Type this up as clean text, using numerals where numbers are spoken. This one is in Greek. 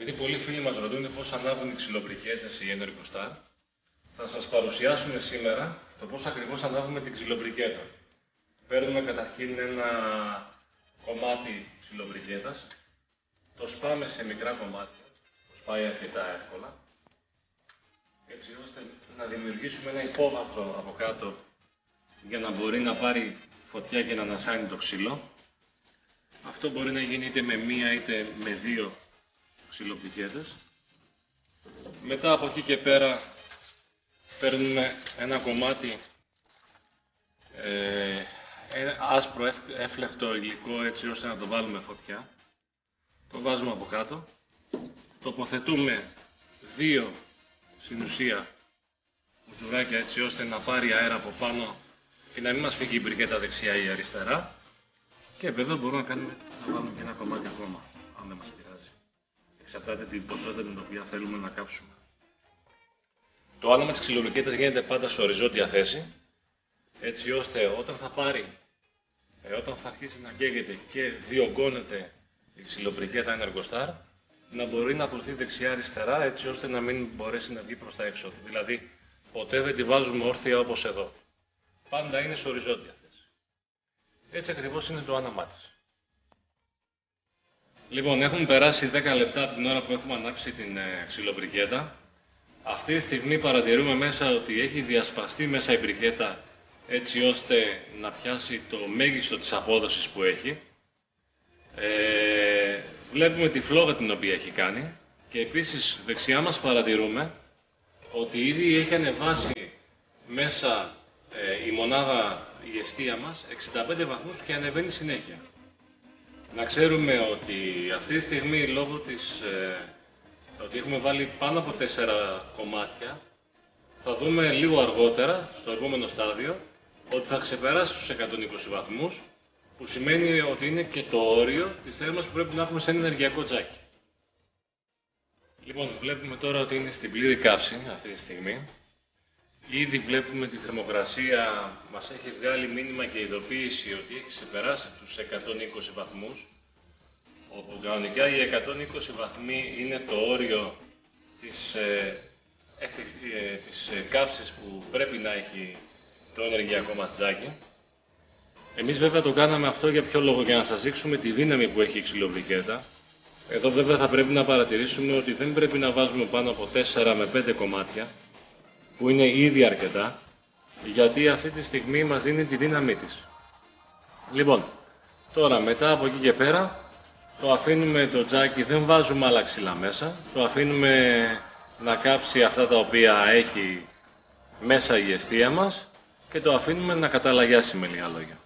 Επειδή πολλοί φίλοι μας ρωτούν πώς ανάβουν οι ξυλομπρικέτες ή ενεργοστάρ, θα σας παρουσιάσουμε σήμερα το πώς ακριβώς ανάβουμε την ξυλομπρικέτα. Παίρνουμε καταρχήν ένα κομμάτι ξυλομπρικέτας, το σπάμε σε μικρά κομμάτια, το σπάει αρκετά εύκολα, έτσι ώστε να δημιουργήσουμε ένα υπόβαθρο από κάτω για να μπορεί να πάρει φωτιά και να ανασάνει το ξύλο. Αυτό μπορεί να γίνει είτε με μία είτε με δύο ξυλομπρικέτες. Μετά από εκεί και πέρα παίρνουμε ένα κομμάτι άσπρο έφλεκτο υλικό έτσι ώστε να το βάλουμε φωτιά. Το βάζουμε από κάτω. Τοποθετούμε δύο στην ουσία κουτουράκια έτσι ώστε να πάρει αέρα από πάνω και να μην μας φύγει η μπρικέτα δεξιά ή αριστερά. Και βέβαια μπορούμε να βάλουμε και ένα κομμάτι ακόμα, αν δεν μας πειράζει. Εξαρτάται την ποσότητα την οποία θέλουμε να κάψουμε. Το άναμα της ξυλομπρικέτας γίνεται πάντα σε οριζόντια θέση, έτσι ώστε όταν θα αρχίσει να καίγεται και διωγγώνεται η ξυλομπρικέτα ενεργοστάρ, να μπορεί να απλωθεί δεξιά-αριστερά, έτσι ώστε να μην μπορέσει να βγει προς τα έξω. Δηλαδή, ποτέ δεν τη βάζουμε όρθια όπως εδώ. Πάντα είναι σε οριζόντια θέση. Έτσι ακριβώς είναι το άναμά της. Λοιπόν, έχουν περάσει 10 λεπτά από την ώρα που έχουμε ανάψει την ξυλομπρικέτα. Αυτή τη στιγμή παρατηρούμε μέσα ότι έχει διασπαστεί μέσα η μπρικέτα έτσι ώστε να πιάσει το μέγιστο της απόδοσης που έχει. Βλέπουμε τη φλόγα την οποία έχει κάνει και επίσης δεξιά μας παρατηρούμε ότι ήδη έχει ανεβάσει μέσα η μονάδα, η εστία μας, 65 βαθμούς και ανεβαίνει συνέχεια. Να ξέρουμε ότι αυτή τη στιγμή λόγω της ότι έχουμε βάλει πάνω από 4 κομμάτια, θα δούμε λίγο αργότερα, στο επόμενο στάδιο, ότι θα ξεπεράσει τους 120 βαθμούς, που σημαίνει ότι είναι και το όριο της θέρμανσης που πρέπει να έχουμε σε ένα ενεργειακό τζάκι. Λοιπόν, βλέπουμε τώρα ότι είναι στην πλήρη καύση αυτή τη στιγμή. Ήδη βλέπουμε τη θερμοκρασία, μας έχει βγάλει μήνυμα και ειδοποίηση ότι έχει ξεπεράσει τους 120 βαθμούς, όπου κανονικά οι 120 βαθμοί είναι το όριο της καύσης που πρέπει να έχει το ενεργειακό μας τζάκι. Εμείς βέβαια το κάναμε αυτό για ποιο λόγο? Για να σας δείξουμε τη δύναμη που έχει η ξυλομπρικέτα. Εδώ βέβαια θα πρέπει να παρατηρήσουμε ότι δεν πρέπει να βάζουμε πάνω από 4 με 5 κομμάτια, που είναι ήδη αρκετά, γιατί αυτή τη στιγμή μας δίνει τη δύναμή της. Λοιπόν, τώρα μετά από εκεί και πέρα, το αφήνουμε το τζάκι, δεν βάζουμε άλλα ξύλα μέσα, το αφήνουμε να κάψει αυτά τα οποία έχει μέσα η εστία μας και το αφήνουμε να καταλαγιάσει με λίγα λόγια.